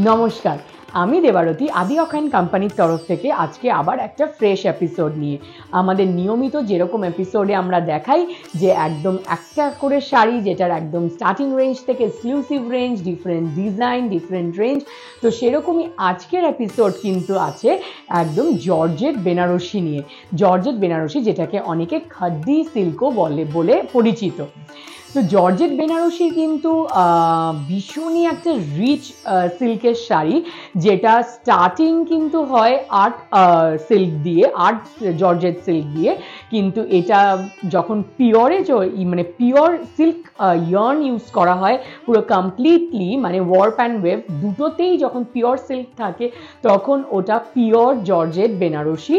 নমস্কার, আমি দেবারতী আদি অখান কোম্পানির তরফ থেকে আজকে আবার একটা ফ্রেশ এপিসোড নিয়ে। আমাদের নিয়মিত যেরকম এপিসোডে আমরা দেখাই যে একদম একটা করে শাড়ি, যেটার একদম স্টার্টিং রেঞ্জ থেকে exclusive range, different design, different range, তো সেরকমই আজকের এপিসোড কিন্তু আছে একদম জর্জেট বেনারসি নিয়ে। জর্জেট বেনারসি, যেটাকে অনেকে খাদ্দি সিল্কও বলে পরিচিত। তো জর্জেট বেনারসি কিন্তু ভীষণই একটা রিচ সিল্কের শাড়ি, যেটা স্টার্টিং কিন্তু হয় আর্ট সিল্ক দিয়ে, আর্ট জর্জেট সিল্ক দিয়ে, কিন্তু এটা যখন পিওরে মানে পিওর সিল্ক ইয়ার্ন ইউজ করা হয় পুরো কমপ্লিটলি, মানে ওয়ার্প অ্যান্ড ওয়েভ দুটোতেই যখন পিওর সিল্ক থাকে তখন ওটা পিওর জর্জেট বেনারসি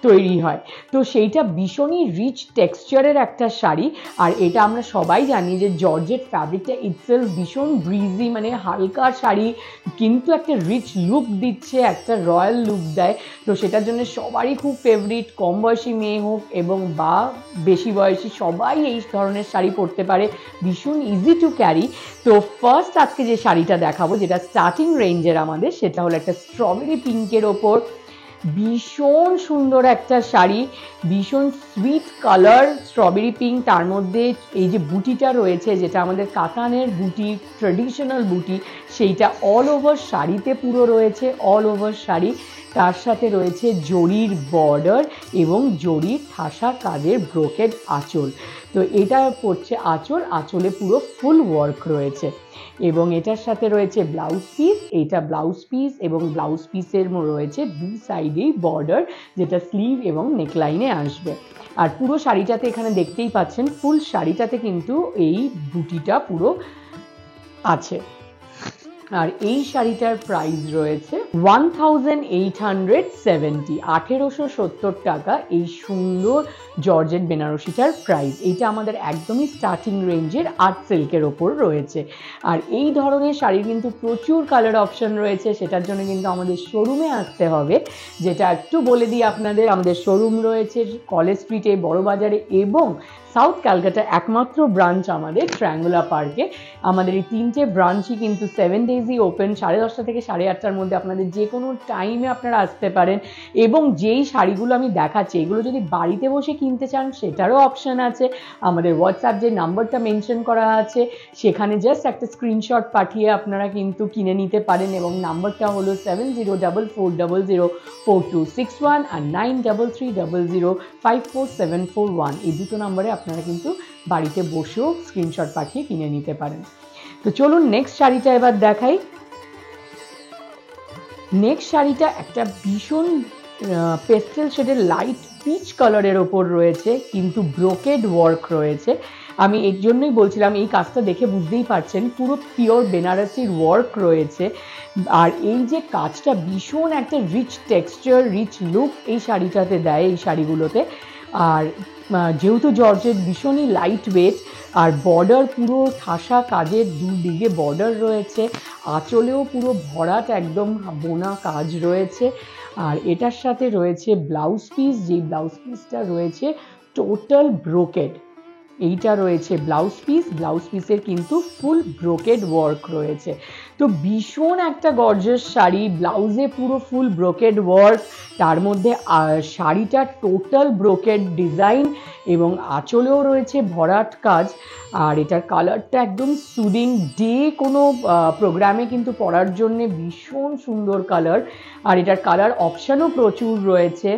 তৈরি হয়। তো সেইটা ভীষণই রিচ টেক্সচারের একটা শাড়ি। আর এটা আমরা সবাই জানি যে জর্জেট ফ্যাব্রিকটা ইটসেলফ ভীষণ ব্রিজি, মানে হালকা শাড়ি, কিন্তু একটা রিচ লুক দিচ্ছে, একটা রয়্যাল লুক দেয়। তো সেটার জন্য সবারই খুব ফেভারিট, কম বয়সী মেয়ে হোক এবং বা বেশি বয়সী, সবাই এই ধরনের শাড়ি পরতে পারে, ভীষণ ইজি টু ক্যারি। তো ফার্স্ট আজকে যে শাড়িটা দেখাবো, যেটা স্টার্টিং রেঞ্জের আমাদের, সেটা হলো একটা স্ট্রবেরি পিঙ্কের ওপর ভীষণ সুন্দর একটা শাড়ি, ভীষণ সুইট কালার স্ট্রবেরি পিঙ্ক, তার মধ্যে এই যে বুটিটা রয়েছে, যেটা আমাদের কাতানের বুটি, ট্রেডিশনাল বুটি, সেইটা অল ওভার শাড়িতে পুরো রয়েছে, অল ওভার শাড়ি। তার সাথে রয়েছে জরির বর্ডার এবং জরির ঠাসা কাজের ব্রোকেড আঁচল। তো এটা পড়ছে আঁচল, আঁচলে পুরো ফুল ওয়ার্ক রয়েছে এবং এটার সাথে রয়েছে ব্লাউজ পিস। এইটা ব্লাউজ পিস এবং ব্লাউজ পিসের রয়েছে দু সাইডেই বর্ডার, যেটা স্লিভ এবং নেকলাইনে আসবে। আর পুরো শাড়িটাতে এখানে দেখতেই পাচ্ছেন ফুল শাড়িটাতে কিন্তু এই বুটিটা পুরো আছে। আর এই শাড়িটার প্রাইস রয়েছে 1870, 1870 টাকা এই সুন্দর জর্জেট বেনারসিটার প্রাইস। এইটা আমাদের একদমই স্টার্টিং রেঞ্জের আর্ট সিল্কের ওপর রয়েছে। আর এই ধরনের শাড়ির কিন্তু প্রচুর কালার অপশন রয়েছে, সেটার জন্য কিন্তু আমাদের শোরুমে আসতে হবে। যেটা একটু বলে দিই আপনাদের, আমাদের শোরুম রয়েছে কলেজ স্ট্রিটে, বড়বাজারে এবং সাউথ ক্যালকাটা একমাত্র ব্রাঞ্চ আমাদের ট্রায়াঙ্গুলার পার্কে। আমাদের এই তিনটে ব্রাঞ্চই কিন্তু 7 ডেজই ওপেন, 10:30 থেকে 8:30টার মধ্যে আপনাদের যে কোনো টাইমে আপনারা আসতে পারেন। এবং যেই শাড়িগুলো আমি দেখাচ্ছি, এগুলো যদি বাড়িতে বসে কিনতে চান সেটারও অপশান আছে। আমাদের হোয়াটসঅ্যাপ যে নাম্বারটা মেনশন করা আছে, সেখানে জাস্ট একটা স্ক্রিনশট পাঠিয়ে আপনারা কিন্তু কিনে নিতে পারেন এবং নাম্বারটা হলো 7044004261 আর 9330054741। এই দুটো নাম্বারে আপনারা কিন্তু বাড়িতে বসেও স্ক্রিনশট পাঠিয়ে কিনে নিতে পারেন। তো চলুন নেক্সট শাড়িটা এবার দেখাই। নেক্সট শাড়িটা একটা ভীষণ পেস্টেল শেডের লাইট পিচ কালারের ওপর রয়েছে, কিন্তু ব্রোকেড ওয়ার্ক রয়েছে। আমি এর জন্যই বলছিলাম, এই কাজটা দেখে বুঝতেই পারছেন পুরো পিওর বেনারসির ওয়ার্ক রয়েছে। আর এই যে কাজটা ভীষণ একটা রিচ টেক্সচার, রিচ লুক এই শাড়িটাতে দেয়, এই শাড়িগুলোতে। আর যেহেতু জর্জেট ভীষণই লাইট ওয়েট, আর বর্ডার পুরো ঠাসা কাজের দুদিকে বর্ডার রয়েছে, আঁচলেও পুরো ভরাট একদম বোনা কাজ রয়েছে। আর এটার সাথে রয়েছে ব্লাউজ পিস, যেই ব্লাউজ পিসটা রয়েছে টোটাল ব্রোকেড। এইটা রয়েছে ব্লাউজ পিস, ব্লাউজ পিসের কিন্তু ফুল ব্রোকেড ওয়ার্ক রয়েছে। তো ভীষণ একটা গর্জিয়াস শাড়ি, ব্লাউজে পুরো ফুল ব্রোকেড ওয়ার্ক, তার মধ্যে শাড়িটা টোটাল ব্রোকেড ডিজাইন এবং আঁচলেও রয়েছে ভরাট কাজ। আর এটার কালারটা একদম সুদিং, ডে কোনো প্রোগ্রামে কিন্তু পরার জন্যে ভীষণ সুন্দর কালার। আর এটার কালার অপশানও প্রচুর রয়েছে।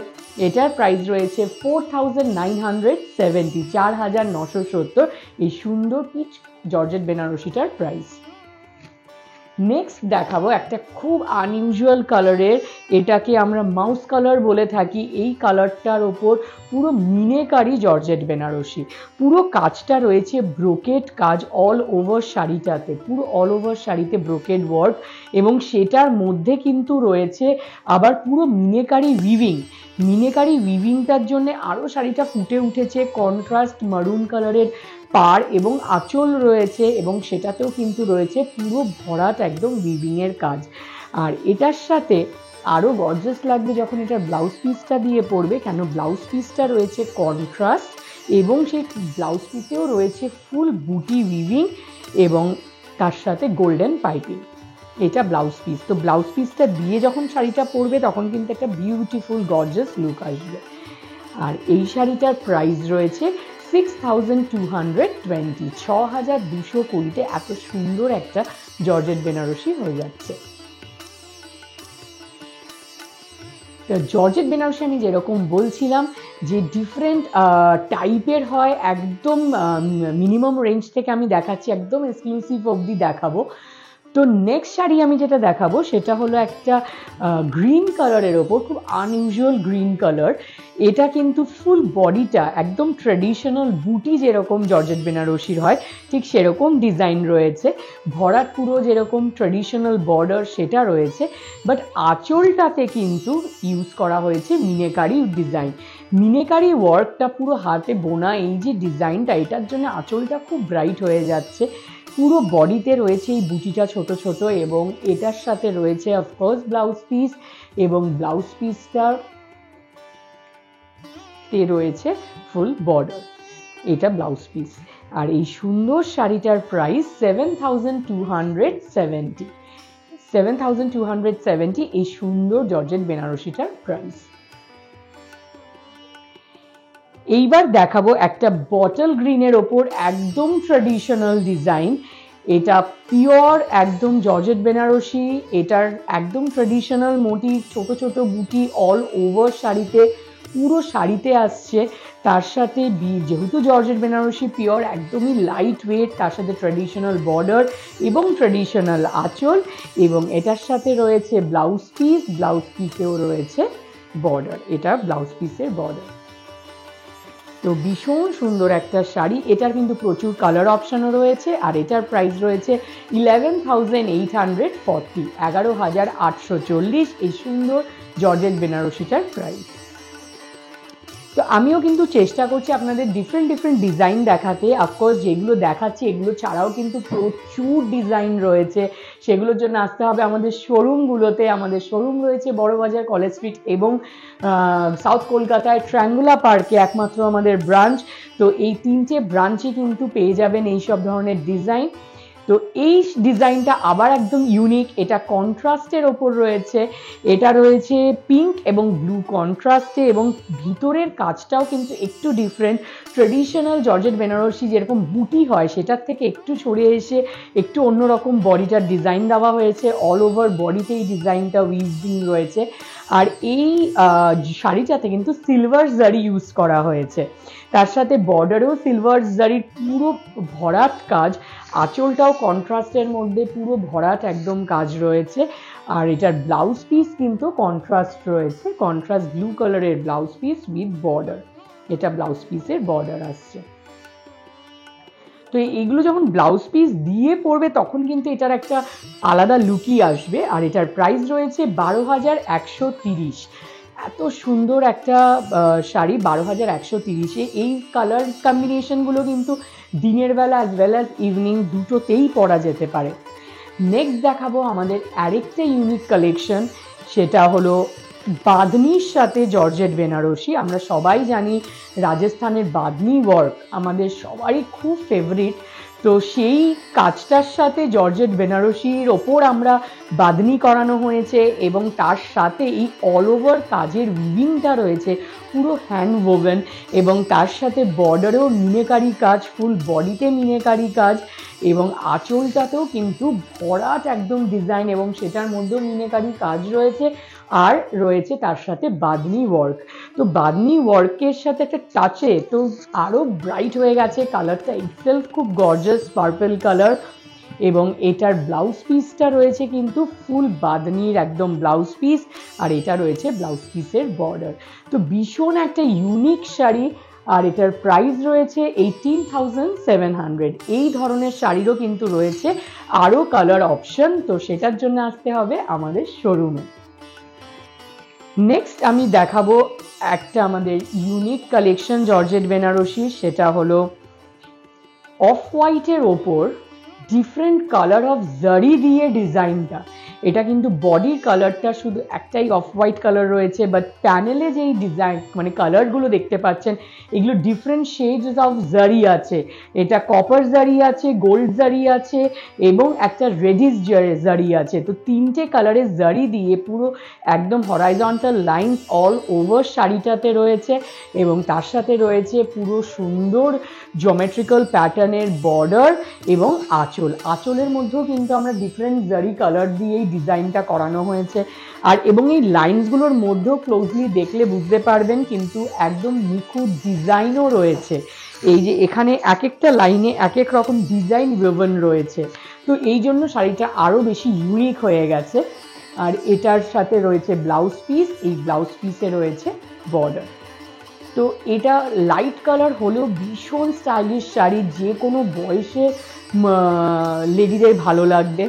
এটার প্রাইস রয়েছে 4970, 4970 এই সুন্দর পিচ জর্জেট বেনারসিটার প্রাইস। নেক্সট দেখাবো একটা খুব আনইউজুয়াল কালারের, এটাকে আমরা মাউস কালার বলে থাকি। এই কালারটার ওপর পুরো মিনেকারি জর্জেট বেনারসি, পুরো কাজটা রয়েছে ব্রোকেড কাজ অল ওভার শাড়িটাতে, পুরো অল ওভার শাড়িতে ব্রোকেড ওয়ার্ক এবং সেটার মধ্যে কিন্তু রয়েছে আবার পুরো মিনেকারি উইভিং। মিনেকারি উইভিংটার জন্য আরও শাড়িটা ফুটে উঠেছে, কন্ট্রাস্ট মারুন কালারের পাড় এবং আঁচল রয়েছে এবং সেটাতেও কিন্তু রয়েছে পুরো ভরাট একদম উইভিংয়ের কাজ। আর এটার সাথে আরও গর্জাস লাগবে যখন এটার ব্লাউজ পিসটা দিয়ে পরবে, কেন ব্লাউজ পিসটা রয়েছে কন্ট্রাস্ট এবং সেই ব্লাউজ পিসেও রয়েছে ফুল বুটি উইভিং এবং তার সাথে গোল্ডেন পাইপিং। এটা ব্লাউজ পিস। তো ব্লাউজ পিসটা দিয়ে যখন শাড়িটা পরবে তখন কিন্তু একটা বিউটিফুল গর্জাস লুক আসবে। আর এই শাড়িটার প্রাইস রয়েছে 6220, 6220 এত সুন্দর একটা জর্জেট বেনারসি হয়ে যাচ্ছে। জর্জেট বেনারসি আমি যেরকম বলছিলাম যে ডিফারেন্ট টাইপের হয়, একদম মিনিমাম রেঞ্জ থেকে আমি দেখাচ্ছি, একদম এক্সক্লুসিভ অবধি দেখাবো। তো নেক্সট শাড়ি আমি যেটা দেখাবো সেটা হলো একটা গ্রিন কালারের ওপর, খুব আনইউজুয়াল গ্রিন কালার। এটা কিন্তু ফুল বডিটা একদম ট্রেডিশনাল বুটি যেরকম জর্জেট বেনারসির হয় ঠিক সেরকম ডিজাইন রয়েছে, ভরাট পুরো যেরকম ট্রেডিশনাল বর্ডার সেটা রয়েছে, বাট আঁচলটাতে কিন্তু ইউজ করা হয়েছে মিনেকারি ডিজাইন। মিনেকারি ওয়ার্কটা পুরো হাতে বোনা, এই যে ডিজাইনটা, এটার জন্য আঁচলটা খুব ব্রাইট হয়ে যাচ্ছে। পুরো বডিতে রয়েছে এই বুটিটা ছোট ছোট, এবং এটার সাথে রয়েছে অফকোর্স ব্লাউজ পিস, এবং ব্লাউজ পিসটাতে রয়েছে ফুল বর্ডার। এটা ব্লাউজ পিস। আর এই সুন্দর শাড়িটার প্রাইস 7270, 7270 এই সুন্দর জর্জেট বেনারসিটার প্রাইস। এইবার দেখাবো একটা বটল গ্রিনের ওপর একদম ট্রেডিশনাল ডিজাইন। এটা পিওর একদম জর্জেট বেনারসি, এটার একদম ট্রেডিশনাল মোটিভ, ছোট ছোট বুটি অল ওভার শাড়িতে, পুরো শাড়িতে আসছে। তার সাথে যেহেতু জর্জেট বেনারসি পিওর, একদমই লাইট ওয়েট, তার সাথে ট্রেডিশনাল বর্ডার এবং ট্রেডিশনাল আঁচল, এবং এটার সাথে রয়েছে ব্লাউজ পিস, ব্লাউজ পিসেও রয়েছে বর্ডার। এটা ব্লাউজ পিসের বর্ডার। তো ভীষণ সুন্দর একটা শাড়ি। এটার কিন্তু প্রচুর কালার অপশানও রয়েছে, আর এটার প্রাইস রয়েছে 11,840, 11,840 এই সুন্দর জর্জেট বেনারসিটার প্রাইস। তো আমিও কিন্তু চেষ্টা করছি আপনাদের ডিফারেন্ট ডিজাইন দেখাতে। অফকোর্স যেগুলো দেখাচ্ছি এগুলো ছাড়াও কিন্তু প্রচুর ডিজাইন রয়েছে, সেগুলোর জন্য আসতে হবে আমাদের শোরুমগুলোতে। আমাদের শোরুম রয়েছে বড়বাজার, কলেজ স্ট্রিট এবং সাউথ কলকাতায় ট্রায়াঙ্গুলার পার্কে একমাত্র আমাদের ব্রাঞ্চ। তো এই 3টে ব্রাঞ্চে কিন্তু পেয়ে যাবেন এইসব ধরনের ডিজাইন। তো এই ডিজাইনটা আবার একদম ইউনিক, এটা কন্ট্রাস্টের ওপর রয়েছে, এটা রয়েছে পিঙ্ক এবং ব্লু কন্ট্রাস্টে, এবং ভিতরের কাজটাও কিন্তু একটু ডিফারেন্ট। ট্রেডিশনাল জর্জেট বেনারসি যেরকম বুটি হয় সেটার থেকে একটু ছড়িয়ে এসে একটু অন্যরকম বডিটার ডিজাইন দেওয়া হয়েছে, অল ওভার বডিতে এই ডিজাইনটা উইভিং রয়েছে। আর এই শাড়িটাতে কিন্তু সিলভার জারি ইউজ করা হয়েছে, তার সাথে বর্ডারেও সিলভার জারির পুরো ভরাট কাজ, আঁচলটাও কন্ট্রাস্টের মধ্যে পুরো ভরাট একদম কাজ রয়েছে। আর এটার ব্লাউজ পিস কিন্তু কন্ট্রাস্ট রয়েছে, কন্ট্রাস্ট ব্লু কালারের ব্লাউজ পিস উইথ বর্ডার। এটা ব্লাউজ পিসের বর্ডার আসছে। তো এইগুলো যখন ব্লাউজ পিস দিয়ে পরবে তখন কিন্তু এটার একটা আলাদা লুকই আসবে। আর এটার প্রাইস রয়েছে 12,130। এত সুন্দর একটা শাড়ি 12,130-এ। এই কালার কম্বিনেশনগুলো কিন্তু দিনের বেলা অ্যাজ ওয়েল অ্যাজ ইভিনিং দুটোতেই পরা যেতে পারে। নেক্সট দেখাবো আমাদের আরেকটা ইউনিক কালেকশন, সেটা হলো বাঁধনির সাথে জর্জেট বেনারসি। আমরা সবাই জানি রাজস্থানের বাঁধনি ওয়ার্ক আমাদের সবারই খুব ফেভারিট। তো সেই কাজটার সাথে জর্জেট বেনারসির ওপর আমরা বাঁধনি করানো হয়েছে, এবং তার সাথে এই অল ওভার কাজের উইভিংটা রয়েছে পুরো হ্যান্ড ওভেন, এবং তার সাথে বর্ডারেও মিনেকারি কাজ, ফুল বডিতে মিনেকারি কাজ, এবং আঁচলটাতেও কিন্তু ভরাট একদম ডিজাইন, এবং সেটার মধ্যেও মিনেকারি কাজ রয়েছে, আর রয়েছে তার সাথে বাঁধনি ওয়ার্ক। তো বাঁধনি ওয়ার্কের সাথে একটা টাচে তো আরও ব্রাইট হয়ে গেছে কালারটা, ইটসেলফ খুব গর্জাস পার্পল কালার। এবং এটার ব্লাউজ পিসটা রয়েছে কিন্তু ফুল বাঁধনির একদম ব্লাউজ পিস, আর এটা রয়েছে ব্লাউজ পিসের বর্ডার। তো ভীষণ একটা ইউনিক শাড়ি, আর এটার প্রাইস রয়েছে 18,700। এই ধরনের শাড়িরও কিন্তু রয়েছে আরও কালার অপশন, তো সেটার জন্য আসতে হবে আমাদের শোরুমে। নেক্সট আমি দেখাবো একটা আমাদের ইউনিক কালেকশন জর্জেট বেনারসি, সেটা হলো অফ হোয়াইটের ওপর ডিফারেন্ট কালার অফ জারি দিয়ে ডিজাইনটা। এটা কিন্তু বডির কালারটা শুধু একটাই অফ হোয়াইট কালার রয়েছে, বাট প্যানেলে যেই ডিজাইন মানে কালারগুলো দেখতে পাচ্ছেন এগুলো ডিফারেন্ট শেডস অফ জারি আছে। এটা কপার জারি আছে, গোল্ড জারি আছে এবং একটা রেডিশ জারি আছে। তো তিনটে কালারের জারি দিয়ে পুরো একদম হরাইজন্টাল লাইনস অল ওভার শাড়িটাতে রয়েছে এবং তার সাথে রয়েছে পুরো সুন্দর জিওমেট্রিক্যাল প্যাটার্নের বর্ডার এবং আঁচলের মধ্যেও কিন্তু আমরা ডিফারেন্ট জারি কালার দিয়ে এই ডিজাইনটা করানো হয়েছে। আর এবং এই লাইনসগুলোর মধ্যেও ক্লোজলি দেখলে বুঝতে পারবেন কিন্তু একদম নিখুঁত ডিজাইনও রয়েছে। এই যে এখানে এক একটা লাইনে এক এক রকম ডিজাইন ওয়েভেন রয়েছে, তো এই জন্য শাড়িটা আরও বেশি ইউনিক হয়ে গেছে। আর এটার সাথে রয়েছে ব্লাউজ পিস, এই ব্লাউজ পিসে রয়েছে বর্ডার। তো এটা লাইট কালার হলেও ভীষণ স্টাইলিশ শাড়ি, যে কোনো বয়সে লেডিদের ভালো লাগবে।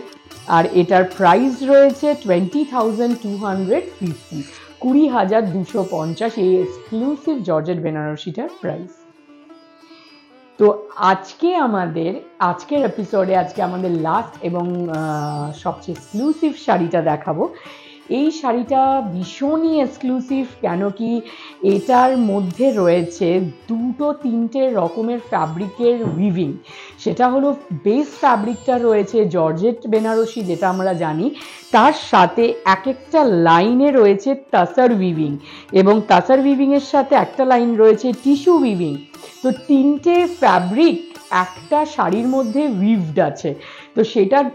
আর এটার প্রাইস রয়েছে 20,250, 20,250 এই এক্সক্লুসিভ জর্জেট বেনারসিটার প্রাইস। তো আজকের এপিসোডে আমাদের লাস্ট এবং সবচেয়ে এক্সক্লুসিভ শাড়িটা দেখাবো। এই শাড়িটা ভীষণই এক্সক্লুসিভ, কেন কি এটার মধ্যে রয়েছে দুটো তিনটে রকমের ফ্যাব্রিকের উইভিং। সেটা হলো বেস ফ্যাব্রিকটা রয়েছে জর্জেট বেনারসি যেটা আমরা জানি, তার সাথে এক একটা লাইনে রয়েছে তাসার উইভিং এবং তাসার উইভিংয়ের সাথে একটা লাইন রয়েছে টিস্যু উইভিং। তো তিনটে ফ্যাব্রিক একটা শাড়ির মধ্যে উইভড আছে। তো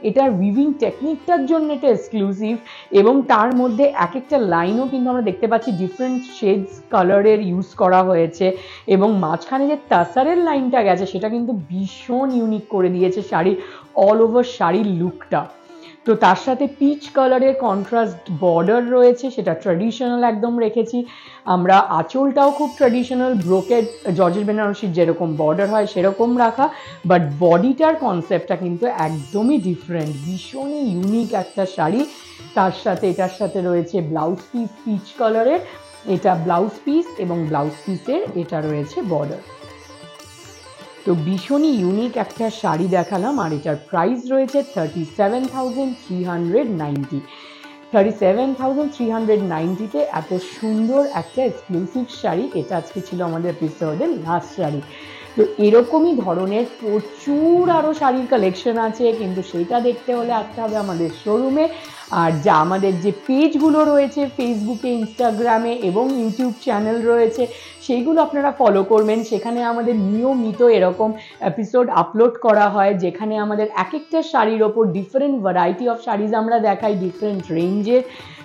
এটার উইভিং টেকনিকটার জন্য এটা এক্সক্লুসিভ এবং তার মধ্যে এক একটা লাইনও কিন্তু আমরা দেখতে পাচ্ছি ডিফারেন্ট শেডস কালারের ইউজ করা হয়েছে এবং মাঝখানে যে তাসারের লাইনটা গেছে সেটা কিন্তু ভীষণ ইউনিক করে দিয়েছে শাড়ির অল ওভার শাড়ির লুকটা। তো তার সাথে পিচ কালারের কন্ট্রাস্ট বর্ডার রয়েছে, সেটা ট্র্যাডিশনাল একদম রেখেছি আমরা। আঁচলটাও খুব ট্র্যাডিশনাল ব্রোকেড জর্জেট বেনারসির যেরকম বর্ডার হয় সেরকম রাখা, বাট বডিটার কনসেপ্টটা কিন্তু একদমই ডিফারেন্ট, ভীষণই ইউনিক একটা শাড়ি। তার সাথে এটার সাথে রয়েছে ব্লাউজ পিস পিচ কালারের, এটা ব্লাউজ পিস এবং ব্লাউজ পিসের এটা রয়েছে বর্ডার। তো ভীষণই ইউনিক একটা শাড়ি দেখালাম আর এটার প্রাইস রয়েছে 37,390। 37,390-তে এত সুন্দর একটা এক্সক্লুসিভ শাড়ি, এটা আজকে ছিল আমাদের এপিসোডের লাস্ট শাড়ি। তো এরকমই ধরনের প্রচুর আরও শাড়ির কালেকশন আছে, কিন্তু সেইটা দেখতে হলে আসতে হবে আমাদের শোরুমে। আর যা আমাদের যে পেজগুলো রয়েছে ফেসবুকে, ইনস্টাগ্রামে এবং ইউটিউব চ্যানেল রয়েছে সেইগুলো আপনারা ফলো করবেন। সেখানে আমাদের নিয়মিত এরকম এপিসোড আপলোড করা হয় যেখানে আমাদের এক একটা শাড়ির ওপর ডিফারেন্ট ভ্যারাইটি অফ শাড়িজ আমরা দেখাই ডিফারেন্ট রেঞ্জের।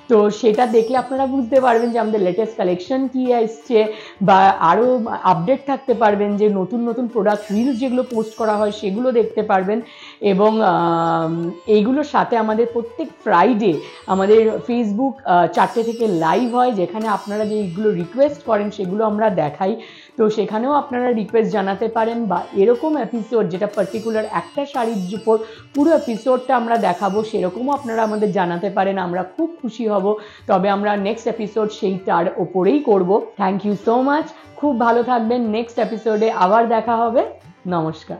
তো সেটা দেখলে আপনারা বুঝতে পারবেন যে আমাদের লেটেস্ট কালেকশন কী এসছে বা আরও আপডেট থাকতে পারবেন, যে নতুন নতুন প্রোডাক্ট রিলস যেগুলো পোস্ট করা হয় সেগুলো দেখতে পারবেন। এবং এইগুলোর সাথে আমাদের প্রত্যেক ফ্রাইডে আমাদের ফেসবুক 4টে থেকে লাইভ হয়, যেখানে আপনারা যেগুলো রিকোয়েস্ট করেন সেগুলো আমরা দেখাই। তো সেখানেও আপনারা রিকোয়েস্ট জানাতে পারেন বা এরকম এপিসোড যেটা পার্টিকুলার একটা শাড়ির উপর পুরো এপিসোডটা আমরা দেখাবো সেরকমও আপনারা আমাদের জানাতে পারেন, আমরা খুব খুশি হব। তবে আমরা নেক্সট এপিসোড সেইটার ওপরেই করব। থ্যাংক ইউ সো মাচ, খুব ভালো থাকবেন। নেক্সট এপিসোডে আবার দেখা হবে। নমস্কার।